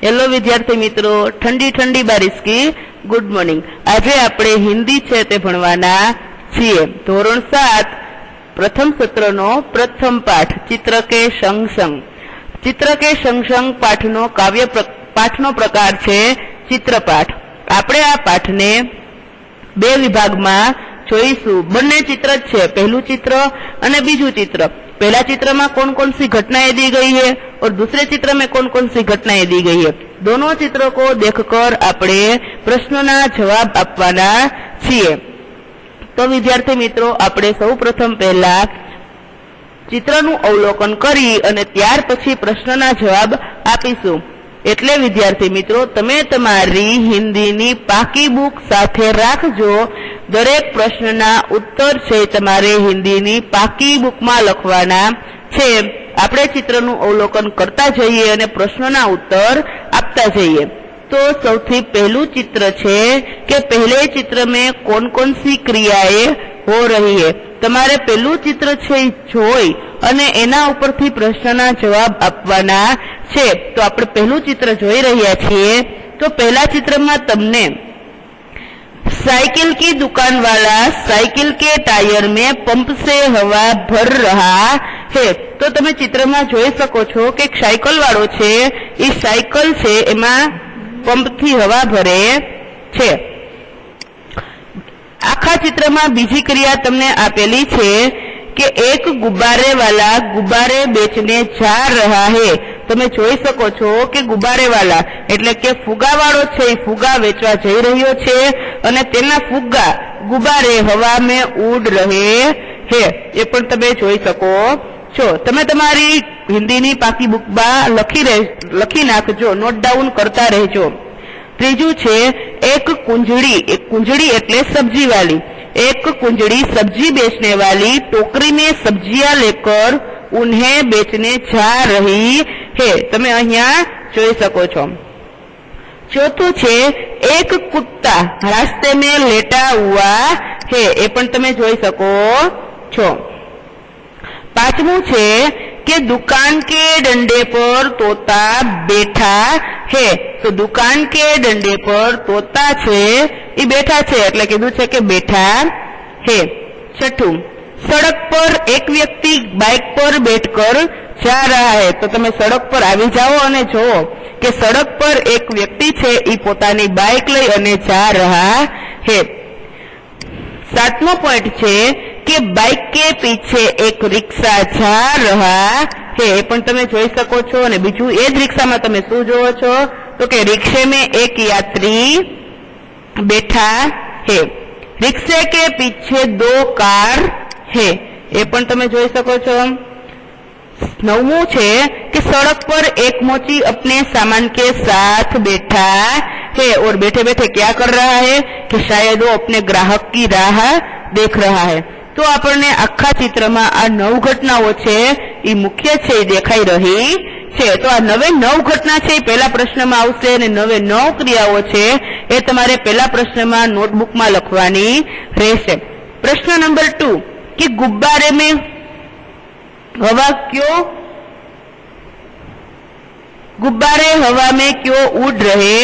Hello विद्यार्थी मित्रों, ठंडी ठंडी बारिश की गुड मॉर्निंग। आज આપણે હિન્દી છે તે ભણવાના છીએ। ધોરણ 7 પ્રથમ સત્રનો પ્રથમ પાઠ ચિત્ર કે સંગ સંગ। ચિત્ર કે સંગ સંગ પાઠનો પ્રકાર છે ચિત્રપાઠ। આપણે આ પાઠને બે વિભાગમાં જોઈશું। બંને ચિત્ર જ છે, પહેલું ચિત્ર અને બીજું ચિત્ર। पहला चित्र में कौन कौन सी घटनाएं दी गई है और दूसरे चित्र में कौन कौन सी घटनाएं दी गई है। दोनों चित्रों को देखकर आपणे प्रश्नों जवाब आपवाना छीए। तो विद्यार्थी मित्रों, आपणे सौप्रथम पहला चित्रનું अवलोकन करी अने त्यार पछी प्रश्नना जवाब आपीशुं। એટલે વિદ્યાર્થી મિત્રો, તમે તમારી હિન્દીની પાકી બુક સાથે રાખજો। દરેક પ્રશ્નના ઉત્તર છે તમારે હિન્દીની પાકી બુકમાં લખવાના છે। આપણે ચિત્રનું અવલોકન કરતા જઈએ અને પ્રશ્નના ઉત્તર આપતા જઈએ। तो સૌથી પહેલું चित्र છે કે पहले चित्र में कौन कौन सी क्रियाएं हो रही है। તમારે પહેલું चित्र છે જોઈ અને એના ઉપરથી પ્રશ્નના જવાબ આપવાના છે। તો આપણે પહેલું चित्र જોઈ રહ્યા છીએ। તો પહેલા चित्રમાં તમને साइकिल की दुकान वाला साइकिल के टायर में पंप से हवा भर रहा है। तो તમે चित्રમાં જોઈ શકો છો કે સાયકલ વાળો છે એ સાયકલ છે એમાં पंप थी हवा भरे छे। आखा चित्र में बीजी क्रिया तमने आपेली छे कि एक गुब्बारे वाला गुब्बारे बेचने जा रहा है। तमे जोई सको छो कि गुब्बारे वाला एटले के फुगा वाळो छे फुगा वेचवा जई रह्यो छे अने तेना फुग्गा गुब्बारे हवा में उड़ रहे है। ए पण तमे जोई सको छो। तमे तमारी हिंदीनी पाकी बुकमां लखी नाखजो, नोट डाउन करता रहजो। त्रीजू छे एक कुंजड़ी एटले सब्जी वाली। एक कुंजड़ी सब्जी बेचने वाली टोकरी में सब्जियां लेकर उन्हें बेचने जा रही है। तमे अहींया जोई सको छो। चौथुं छे एक कुत्ता रास्ते में लेटा हुआ है। ए पण तमे जोई सको छो। पांचमू छे कि दुकान के डंडे पर तोता बैठा है। तो दुकान के डंडे पर तोता छे ई बैठा छे एटले कीधुं छे के बैठा है। छठू, सड़क पर एक व्यक्ति बाइक पर बैठकर जा रहा है। तो तमे सड़क पर आवी जाओ अने जोओ कि सड़क पर एक व्यक्ति छे ई पोतानी बाइक लई अने जा रहा है। सातमो पॉइंट छे कि बाइक के पीछे एक रिक्शा जा रहा है। पण तमे जोई सको छो। अने बीजू ए ज रिक्शा में तमे शुं जोवो छो तो कि रिक्शे में एक यात्री बैठा है। रिक्शे के पीछे दो कार है। ए पण तमे जोई सको छो। नवमू छे कि सड़क पर एक मोची अपने सामान के साथ बैठा है और बैठे बैठे क्या कर रहा है कि शायद वो अपने ग्राहक की राह देख रहा है। तो आपने आखा चित्र में आ 9 घटनाओं छे ई मुख्य छे देखाई रही छे। तो आ 9 घटना छे पहला प्रश्न में आवशे अने 9 क्रियाओं छे ए तमारे पहला प्रश्न में नोटबुक में लखवानी रहेशे। प्रश्न नंबर 2 कि गुब्बारे में हवा में क्यों उड़ रहे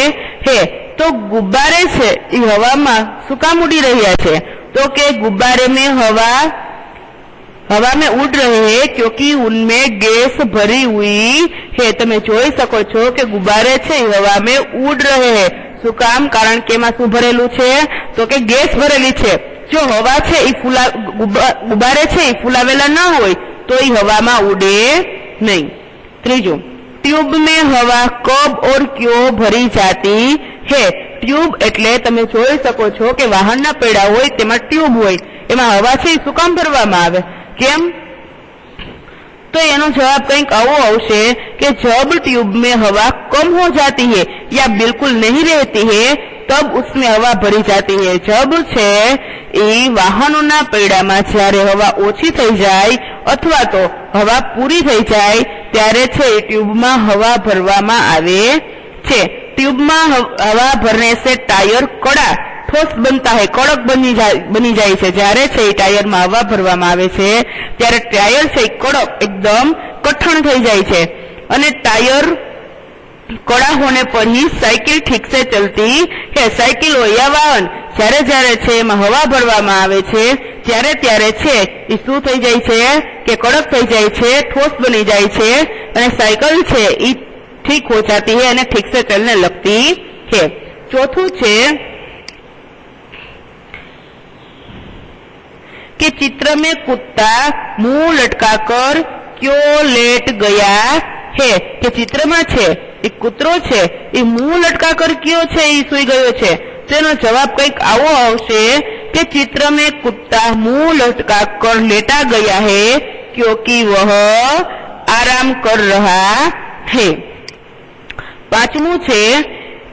हैं। तो गुब्बारे से हवा में शुं काम उड़ी रह्या छे। तो के गुब्बारे में हवा में उड़ रहे हैं क्योंकि उनमें गैस भरी हुई है। तमे जोई सको छो कि गुब्बारे छे हवा में उड़ रहे हैं। शुं काम? कारण के एमां शुं भरेलुं छे तो के गैस भरेली छे। जो हवा छे ई गुब्बारे छे ई फुलावेला न होय तो ई हवा में उड़े नहीं। त्रीजो, ट्यूब में हवा कब और क्यों भरी जाती है। ट्यूब एटले तमे जोई सको छो कि वाहनना पेड़ा होय तेमां ट्यूब होय एमां हवा छे शुं काम भरवामां आवे केम। तो एनो जवाब कंईक आवो आवशे कि जब ट्यूब में हवा कम हो जाती है या बिल्कुल नहीं रहती है तब उसमें हवा भरी जाती है। जब छे ई वाहनोना पेड़ामां ज्यारे हवा ओછી થઈ જાય अथवा तो हवा पूरी થઈ જાય त्यारे छे ट्यूबमां हवा भरवामां आवे छे। ट्यूबमां हवा भरने से टायर कड़ा ठोस बनता है, कड़क बनी जाए छे। ज्यारे छे टायर में हवा भरवामां आवे छे त्यारे टायर छे कड़क एकदम कठण थई जाय छे अने टायर कड़ा होने पर ही साइकिल ठीक से चलती है। साइकिल हो या वाहन જ્યારે જ્યારે છે એમાં હવા ભરવામાં આવે છે ત્યારે ત્યારે છે એ શું થઈ જાય છે કે કડક થઈ જાય છે, ઠોસ બની જાય છે અને સાયકલ છે એ ठीक हो जाती है અને ठीक से चलने लगती है। चौथું છે कि चित्र में कुत्ता मुंह लटकाकर क्यों लेट गया है। कि चित्र में छे ए कूतरो छे ए मुंह लटकाकर क्यों छे ए सूई गयो छे। तेनो जवाब कईक आवो आवशे कि चित्र में कुत्ता मुंह लटकाकर लेटा गया है क्योंकि वह आराम कर रहा है। पांचमू छे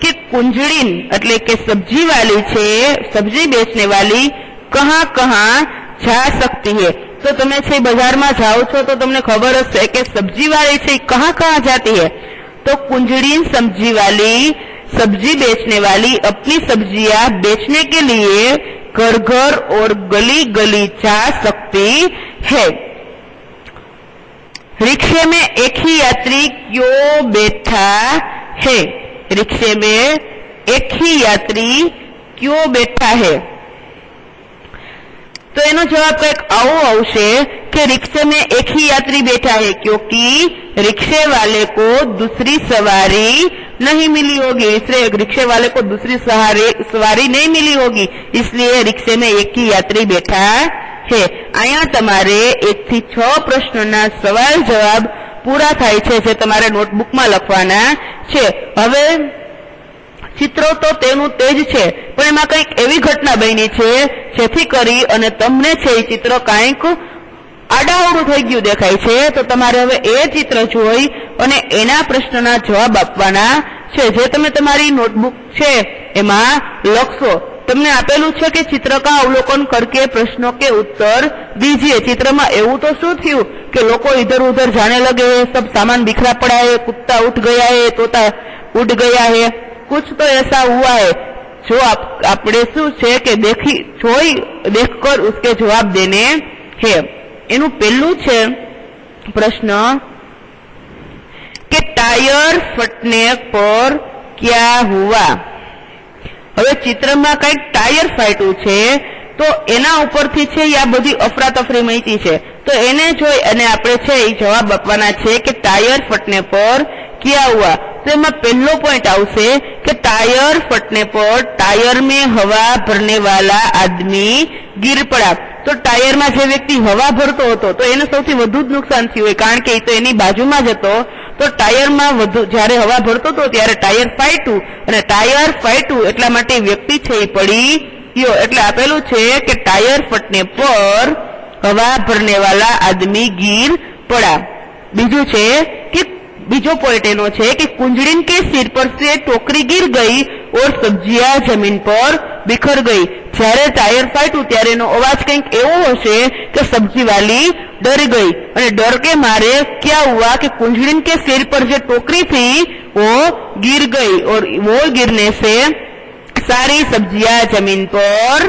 कि कुंजड़ीन એટલે કે सब्जी वाली छे, सब्जी बेचने वाली कहाँ कहाँ जा सकती है। तो તમે છે બજારમાં જાઓ છો તો તમને ખબર હશે કે સબ્જી વાળી છે कहाँ कहाँ जाती है। तो कुंजड़ीन सब्जी वाली, सब्जी बेचने वाली अपनी सब्जियां बेचने के लिए घर घर और गली गली जा सकती है। रिक्शे में एक ही यात्री क्यों बैठा है। रिक्शे में एक ही यात्री क्यों बैठा है। तो एनो जवाब कईक आवो आवशे कि रिक्शे में एक ही यात्री बैठा है क्योंकि रिक्शे वाले को दूसरी सवारी नहीं मिली होगी। इसलिए रिक्शे वाले को दूसरी सवारी नहीं मिली होगी, इसलिए रिक्शे में एक ही यात्री बैठा है। अहींया तमारे 1 થી 6 प्रश्नोना सवाल जवाब पूरा थाय छे जे तमारे नोटबुक में लखवाना छे। हवे चित्रो तो तेनु तेज छे पण एमां कंईक एवी घटना बनी छे जेथी करी अने तमने छे ए चित्र कांईक आडाअवळું થઈ ગયું દેખાય છે। તો તમારે હવે એ चित्र જોઈ અને એના પ્રશ્નના જવાબ આપવાના છે જે તમે તમારી નોટબુક છે એમાં લખશો। તમને આપેલું છે કે चित्र का अवलोकन करके प्रश्नों के उत्तर दीजिए। चित्रमा એવું तो શું થયું કે લોકો इधर उधर जाने लगे, सब सामान बिखरा पड़ा है, कुत्ता उठ गया है, तोता उड़ गया है, कुछ तो ऐसा हुआ है जो आपने शू है कि देखकर उसके जवाब देने है। एनु पहलू छे प्रश्न कि टायर फटने पर क्या हुआ। हवे चित्र में कई टायर फाट्યું છે तो एना उपरथी छे या बधी अफरातफरी माहिती छे तो एने जोई अने आपणे छे ई जवाब आपवाना छे कि टायर फटने पर क्या हुआ। तो एमां पहलो पॉइंट आवशे कि टायर फटने पर टायर में हवा भरने वाला आदमी गिर पड़ा। तो टायर में जे व्यक्ति हवा भरतो हतो तो एने सौथी वधु नुकसान थयुं होय कारण के तो एनी बाजुमां ज हतो। तो टायर में वधु ज्यारे हवा भरतो तो त्यारे टायर फाट्યું अने टायर फाट्યું એટલા માટે व्यक्ति छे ई पड़ी गयो। એટલે આપેલું છે કે टायर फटने पर हवा भरने वाला आदमी गिर पड़ा। बीजू छे कि बीजो पॉइंट एनो छे कि कुंजड़ीन के सिर पर से टोकरी गिर गई और सब्जियां जमीन पर बिखर गई। જ્યારે टायर फाट्યું ત્યારે એનો અવાજ કંઈક એવો હશે કે सब्जी वाली डर गई और डर के मारे क्या हुआ कि कुंजड़ीन के सिर पर जो टोकरी थी वो गिर गई और वो गिरने से सारी सब्जियां जमीन पर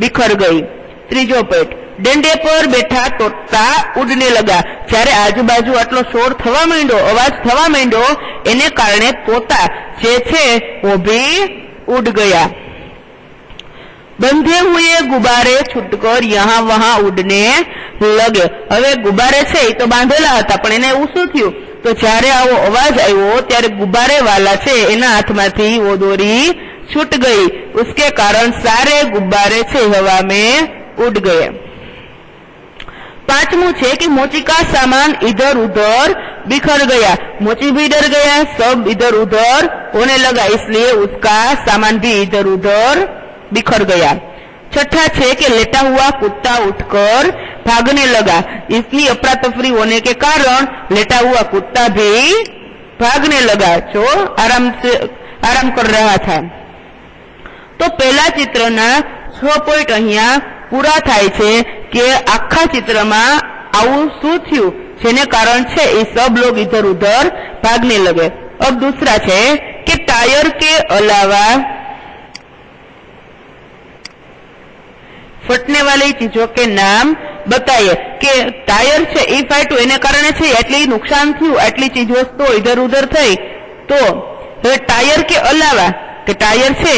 बिखर गई। त्रीजो पॉइंट डंडे पर बैठा तोता उड़ने लगा। જ્યારે આજુબાજુ આટલો શોર થવા માંડ્યો, અવાજ થવા માંડ્યો એને કારણે તોતા જે છે वो भी उड़ गया। बंधे हुए गुब्बारे छूटकर यहाँ वहां उड़ने लगे। हवे गुब्बारे छे तो बांधेला हता पण एने एवुं शुं थयुं तो જ્યારે આવો અવાજ આવ્યો ત્યારે गुब्बारे वाला छे एना हाथमांथी वो दोरी छूट गई। उसके कारण सारे गुब्बारे छे हवा में उड़ गए। पांचमू छे कि मोची का सामान इधर उधर बिखर गया। मोची भी डर गया, सब इधर उधर होने लगा इसलिए उसका सामान भी इधर उधर बिखर गया। छठा छे कि लेटा हुआ कुत्ता उठकर भागने लगा। इसकी अफरा तफरी होने के कारण लेटा हुआ कुत्ता भी भागने लगा जो आराम कर रहा था। तो पहला चित्रना 6 पॉइंट अहींया पूरा थाय छे कि आखा चित्र में आवुं शुं थयुं जेने कारण छे ए सब लोग इधर उधर भागने लगे। अब दूसरा छे कि टायर के अलावा फटने वाली चीजों के नाम बताइए। कि टायर छे ए फाट्યું એને કારણે છે એટલી નુકસાન થયું, આટલી ચીજ વસ્તુઓ इधर उधर થઈ तो હવે ટાયર કે અલાવા કે ટાયર છે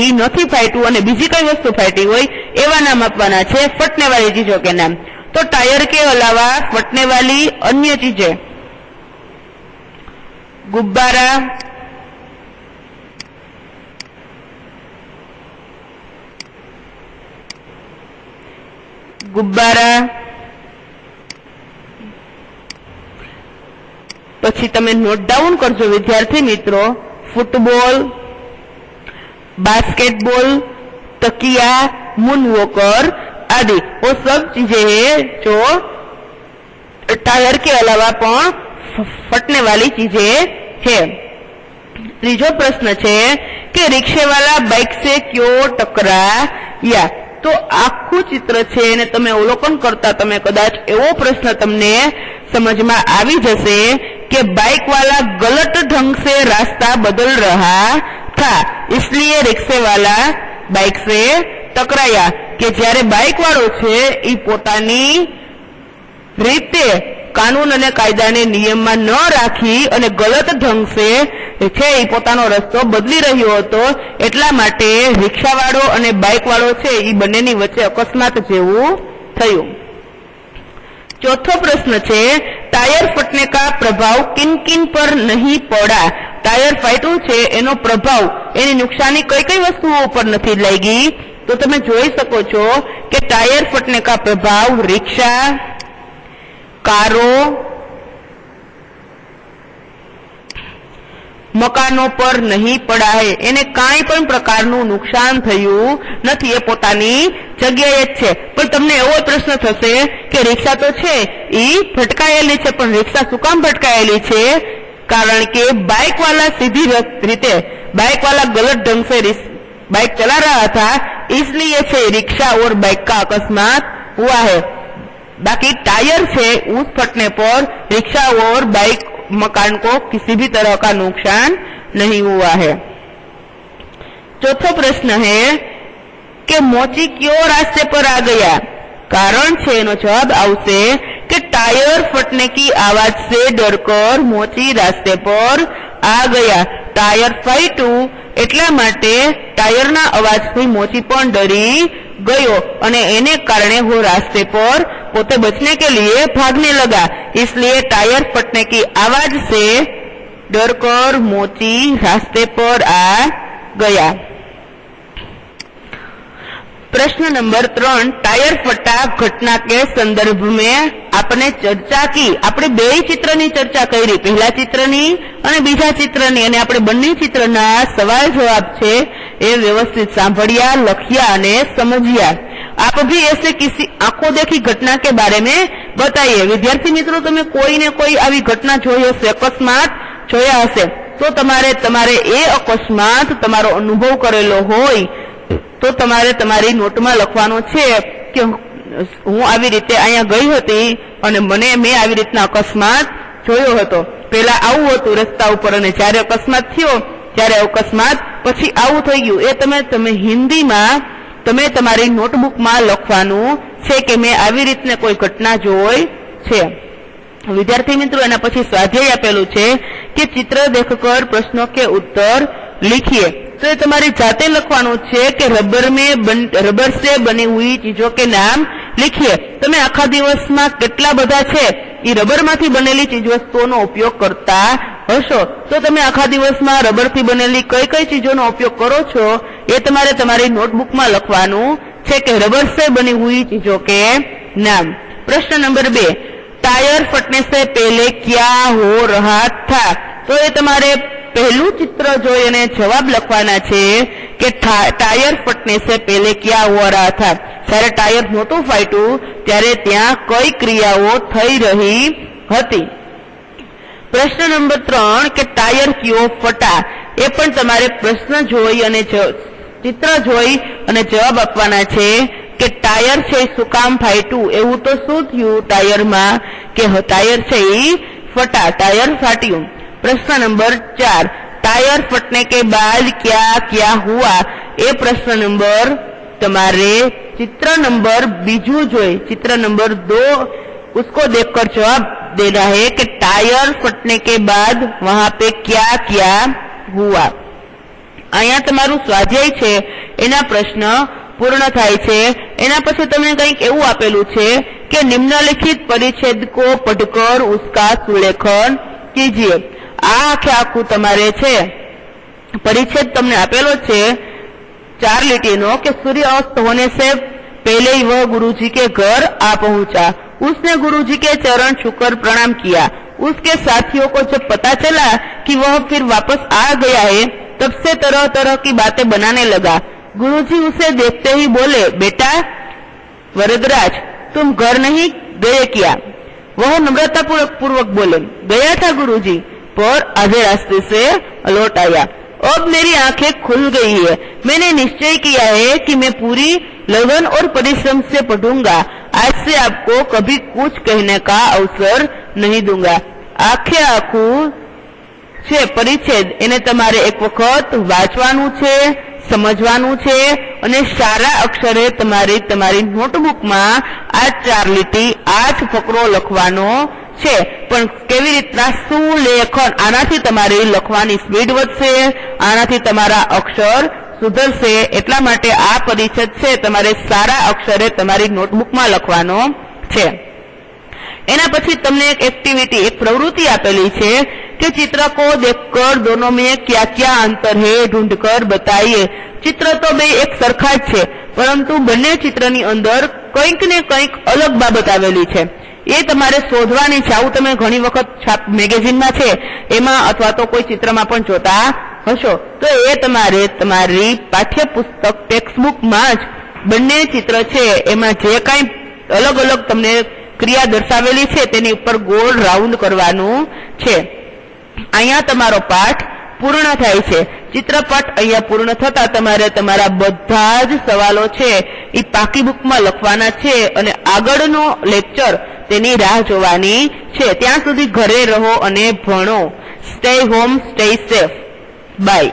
ઈ નથી ફાટ્યું અને બીજી કઈ વસ્તુ ફાટી હોય એવા નામ આપવાના છે ફટને વાળી ચીજો के नाम। तो टायर के अलावा फटने वाली अन्य चीजें गुब्बारा, गुब्बारा પછી તમે નોટ ડાઉન કરજો વિદ્યાર્થી મિત્રો, ફૂટબોલ, बास्केटबॉल, तकिया, मूनवॉकर आदि वो सब चीजें हैं जो टायर के अलावा पण फटने वाली चीजें है। तीजो प्रश्न है कि रिक्शे वाला बाइक से क्यों टकराया। तो आखू चित्र है ने तमे अवलोकन करता तमे कदाच एवो प्रश्न तमने समझ में आवी जशे कि बाइक वाला गलत ढंग से रास्ता बदल रहा था, इसलिए रिक्शे वाला बाइक से टकराया। कि જ્યારે બાઇક વાળો છે એ પોતાની રીતે કાનૂન અને કાયદાને નિયમમાં ન રાખી અને ગલત ઢંગ સે છે એ પોતાનો રસ્તો બદલી રહ્યો હતો, એટલા માટે રિક્ષાવાળો અને બાઇક વાળો છે એ બંનેની વચ્ચે અકસ્માત જેવું થયું। चौथो प्रश्न है टायर फटने का प्रभाव किन किन पर नहीं पड़ा। टायर फाट्यु छे एनो प्रभाव एनी नुकसानी कई कई वस्तुओं पर नहीं लागी। तो तमे जोई सको छो कि टायर फटने का प्रभाव रिक्शा, कारों, मकानों पर नहीं पड़ा है। एने काई पण प्रकारનું नुकसान થયું નથી, એ પોતાની જગ્યાએ જ છે। પણ તમને એવો પ્રશ્ન થશે કે રિક્ષા તો છે ઈ ફટકાયેલી છે, પણ રિક્ષા શું કામ ફટકાયેલી છે? કારણ કે बाइक वाला सीधी रीते बाइक वाला गलत ढंग से बाइक चला रहा था, इसलिए से रिक्शा और बाइक का अकस्मात हुआ है। बाकी टायर से उस फटने पर रिक्शा और बाइक मकान को किसी भी तरह का नुकसान नहीं हुआ है। चौथा प्रश्न है कि मोची क्यों रास्ते पर आ गया। कारण छे एनो जवाब आवशे कि टायर फटने की आवाज से डरकर मोची रास्ते पर आ गया। टायर फाट्यु એટલા માટે ટાયરના અવાજથી મોચી પણ ડરી ગયો અને એને કારણે वो रास्ते पर પોતે बचने के लिए भागने लगा, इसलिए टायर फटने की आवाज से डरकर मोची रास्ते पर आ गया। प्रश्न नंबर 3 टायर फटा घटना के संदर्भ में आपने चर्चा की। आपणे બે ચિત્રની ચર્ચા કરી, પહેલા ચિત્રની અને બીજા ચિત્રની, અને આપણે બંને ચિત્રના સવાલ જવાબ છે એ વ્યવસ્થિત સાંભળ્યા, લખ્યા અને સમજ્યા। आप भी ऐसे किसी आंखों देखी घटना के बारे में बताइए। विद्यार्थी मित्रों તમે કોઈ ને કોઈ આવી ઘટના જોઈ હશે, અકસ્માત જોયા હશે, તો તમારે એ અકસ્માત તમારો અનુભવ કરેલો હોય तो તમારે તમારી નોટમાં લખવાનો છે કે હું આવી રીતે અહીંયા ગઈ હતી અને મેં આવી રીતના અકસ્માત જોયો હતો। પહેલા આવું હતું રસ્તા ઉપર અને જ્યારે અકસ્માત થયો ત્યારે અકસ્માત પછી આવું થઈ ગયું। એ તમે હિન્દીમાં તમે તમારી નોટબુકમાં લખવાનું છે કે મેં આવી રીતને કોઈ ઘટના જોઈ છે। વિદ્યાર્થી મિત્રો એના પછી સ્વાધ્યાય આપેલું છે કે चित्र देखकर प्रश्नों के उत्तर लिखिए। तो ये तुम्हारी जाते लखवानो छे कि रबर से बनी हुई चीजों के नाम लिखिए। तमे आखा दिवस में केटला बधा छे ई रबर मांथी बनेली चीज वस्तुओनो उपयोग करता हशो, तो तमे आखा दिवस में रबर थी बनेली कई कई चीजोनो उपयोग करो छो ये तमारे तमारी नोटबुक में लखवानुं छे कि रबर से बनी हुई चीजों के नाम। प्रश्न नंबर 2 टायर फटने से पहले क्या हो रहा था। तो ये तमारे पहलू चित्र जोई ने जवाब लखवाना छे कि टायर फटने से पहले क्या हो रहा था। જ્યારે टायर नहोतुं फाट्યું ત્યારે ત્યાં કઈ ક્રિયાઓ થઈ રહી હતી। प्रश्न नंबर 3 कि टायर क्यों फटा। એ પણ તમારે પ્રશ્ન જોઈ અને चित्र જોઈ અને જવાબ આપવાના છે કે टायर છે શું કામ ફાટ્યું। એવું તો શું થયું टायर માં કે टायर છે ઈ ફટા, टायर फाट्યું। प्रश्न नंबर 4 टायर फटने के बाद क्या क्या हुआ। ये प्रश्न नंबर तुम्हारे चित्र नंबर बीजू जोई, चित्र नंबर 2 उसको देखकर जवाब देना है कि टायर फटने के बाद वहां पे क्या क्या हुआ। અહીંયા તમારું સ્વાધ્યાય છે એના પ્રશ્ન પૂર્ણ થાય છે। એના પછી તમને કંઈક એવું આપેલું છે કે નિમ્નલિખિત પરિચ્છેદ को पढ़कर उसका सुलेखन कीजिए। આ આખું તમારે છે परिच्छेद तमने आपेलो छे 4 લીટીનો કે सूर्य अस्त होने से पहले ही वह गुरुजी के घर आ पहुंचा। उसने गुरुजी के चरण छूकर प्रणाम किया। उसके साथियों को जब पता चला कि वह फिर वापस आ गया है तब से तरह तरह की बातें बनाने लगा। गुरुजी उसे देखते ही बोले, बेटा वरदराज तुम घर नहीं गए क्या? वह नम्रता पूर्वक बोले, गया था गुरुजी, पर आधे रास्ते से लौट आया। अब मेरी आंखें खुल गई है। मैंने निश्चय किया है कि मैं पूरी लगन और परिश्रम से पढ़ूंगा। आज से आपको कभी कुछ कहने का अवसर नहीं दूंगा। आखे आखू છે પરિચ્છેદ એને તમારે એક વખત વાંચવાનું છે, સમજવાનું છે અને સારા અક્ષરે તમારી નોટબુકમાં આ 4 લીટી 8 ફકરો લખવાનો છે। પણ કેવી રીતના સુલેખન, આનાથી તમારી લખવાની સ્પીડ વધશે, આનાથી તમારા અક્ષર સુધરશે। એટલા માટે આ પરિચ્છેદ છે તમારે સારા અક્ષરે તમારી નોટબુકમાં લખવાનો છે। એના પછી તમને એક એક્ટિવિટી, એક પ્રવૃત્તિ આપેલી છે कि चित्र को देखकर दोनों में क्या क्या अंतर है ढूंढकर बताइए। चित्र तो बे एक सरखा ज छे परंतु बने चित्रनी अंदर कंईक ने कंईक अलग बाबत आवेली छे, ए तमारे शोधवानी छे। आवुं तमे घणी वखत छाप मेगेजीन में छे एमां अथवा तो कोई चित्र में पण जोता हशो, तो ए तमारे तमारी पाठ्यपुस्तक टेक्स्टबुक में ज बने चित्र छे एमां जे कांई अलग अलग तमने क्रिया दर्शावेली छे तेनी उपर गोल राउंड करवानुं छे। અહીંયા તમારો પાઠ પૂર્ણ થાય છે। ચિત્રપટ અહીંયા પૂર્ણ થતા તમારે તમારા બધા જ સવાલો છે એ પાકી બુકમાં લખવાના છે અને આગળનો લેક્ચર તેની રાહ જોવાની છે। ત્યાં સુધી ઘરે રહો અને ભણો। Stay home, stay safe, by.